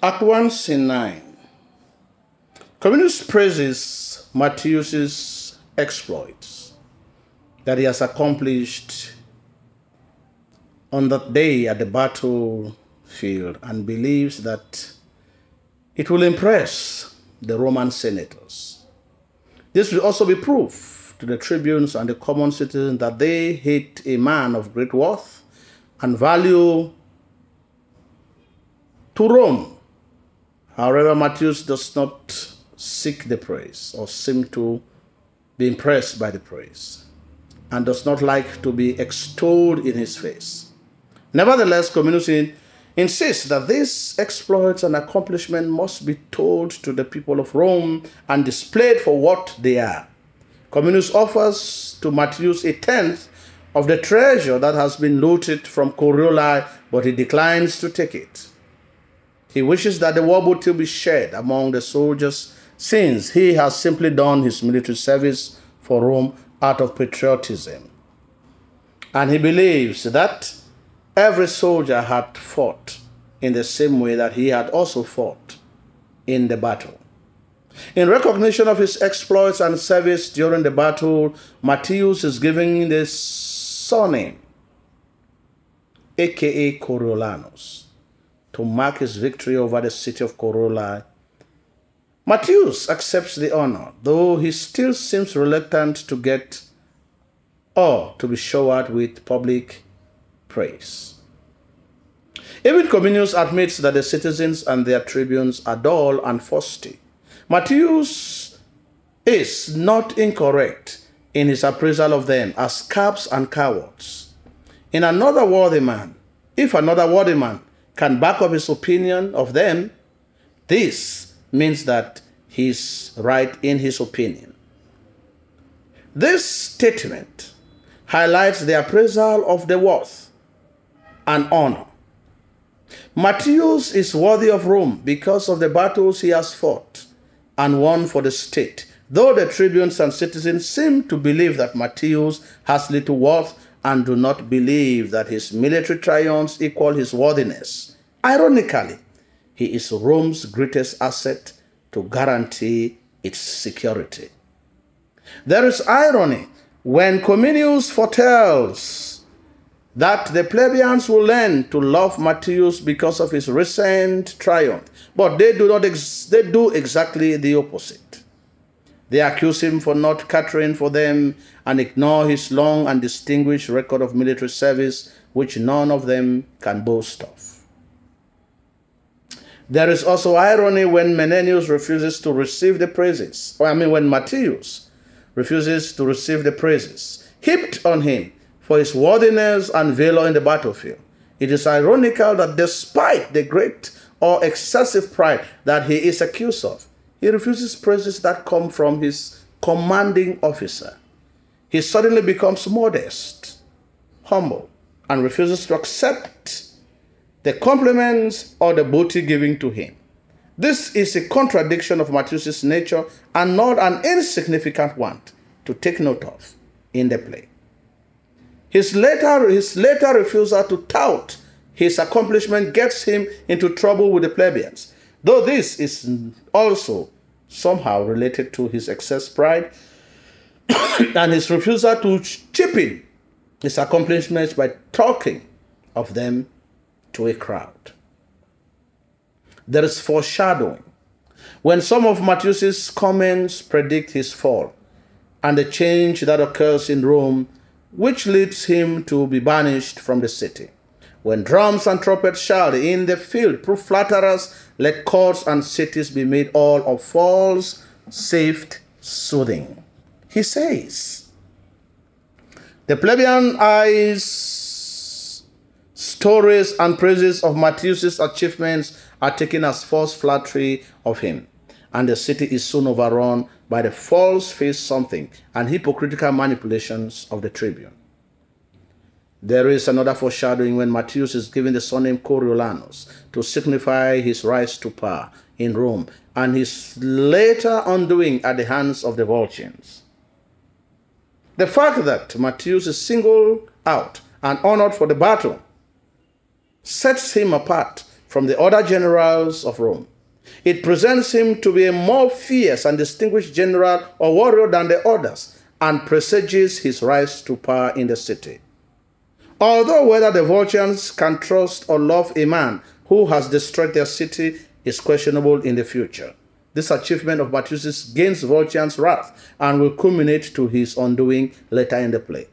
Act 1, Scene 9. Coriolanus praises Matthew's exploits that he has accomplished on that day at the battlefield and believes that it will impress the Roman senators. This will also be proof to the tribunes and the common citizens that they hate a man of great worth and value to Rome. However, Matthew does not seek the praise or seem to be impressed by the praise and does not like to be extolled in his face. Nevertheless, Coriolanus insists that these exploits and accomplishments must be told to the people of Rome and displayed for what they are. Coriolanus offers to Matthew a tenth of the treasure that has been looted from Coriolanus, but he declines to take it. He wishes that the war would still be shared among the soldiers, since he has simply done his military service for Rome out of patriotism. And he believes that every soldier had fought in the same way that he had also fought in the battle. In recognition of his exploits and service during the battle, Matthew is given the surname, aka Coriolanus, to mark his victory over the city of Coriolanus. Matthew accepts the honor, though he still seems reluctant to get or to be showered with public praise. Even Coriolanus admits that the citizens and their tribunes are dull and fussy. Matthew is not incorrect in his appraisal of them as scabs and cowards. If another worthy man can back up his opinion of them, this means that he's right in his opinion. This statement highlights the appraisal of the worth and honor. Matthew is worthy of Rome because of the battles he has fought and won for the state, though the tribunes and citizens seem to believe that Matthew has little worth and do not believe that his military triumphs equal his worthiness. Ironically, he is Rome's greatest asset to guarantee its security. There is irony when Coriolanus foretells that the plebeians will learn to love Matthew because of his recent triumph, but they do exactly the opposite. They accuse him for not catering for them and ignore his long and distinguished record of military service, which none of them can boast of. There is also irony when Menenius refuses to receive the praises, when Matthew refuses to receive the praises heaped on him for his worthiness and valor in the battlefield. It is ironical that despite the great or excessive pride that he is accused of, he refuses praises that come from his commanding officer. He suddenly becomes modest, humble, and refuses to accept the compliments or the booty given to him. This is a contradiction of Matthew's nature and not an insignificant one to take note of in the play. His later refusal to tout his accomplishment gets him into trouble with the plebeians, though this is also somehow related to his excess pride and his refusal to cheapen his accomplishments by talking of them to a crowd. There is foreshadowing when some of Matthew's comments predict his fall and the change that occurs in Rome, which leads him to be banished from the city. When drums and trumpets shall in the field prove flatterers, let courts and cities be made all of false, safe soothing. He says, the plebeian eyes, stories and praises of Matthew's achievements are taken as false flattery of him, and the city is soon overrun by the false-faced something and hypocritical manipulations of the tribune. There is another foreshadowing when Matthew is given the surname Coriolanus to signify his rise to power in Rome and his later undoing at the hands of the Volscians. The fact that Matthew is singled out and honored for the battle sets him apart from the other generals of Rome. It presents him to be a more fierce and distinguished general or warrior than the others, and presages his rise to power in the city. Although whether the Volscians can trust or love a man who has destroyed their city is questionable in the future, this achievement of Matthias gains Volscians' wrath and will culminate to his undoing later in the play.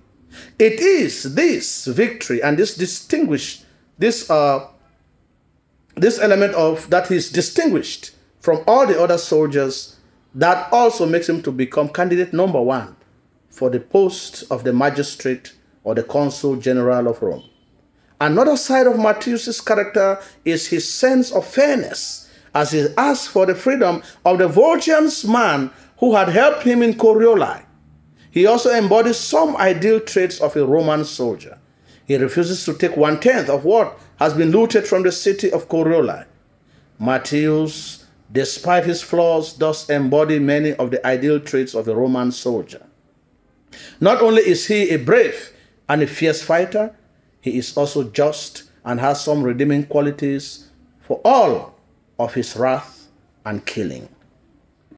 It is this victory and this element of that he's distinguished from all the other soldiers that also makes him to become candidate number one for the post of the magistrate or the consul general of Rome. Another side of Matthias' character is his sense of fairness, as he asks for the freedom of the Volscians man who had helped him in Coriolanus. He also embodies some ideal traits of a Roman soldier. He refuses to take 1/10 of what has been looted from the city of Coriolanus. Matthias, despite his flaws, does embody many of the ideal traits of a Roman soldier. Not only is he a brave and a fierce fighter, he is also just and has some redeeming qualities for all of his wrath and killing.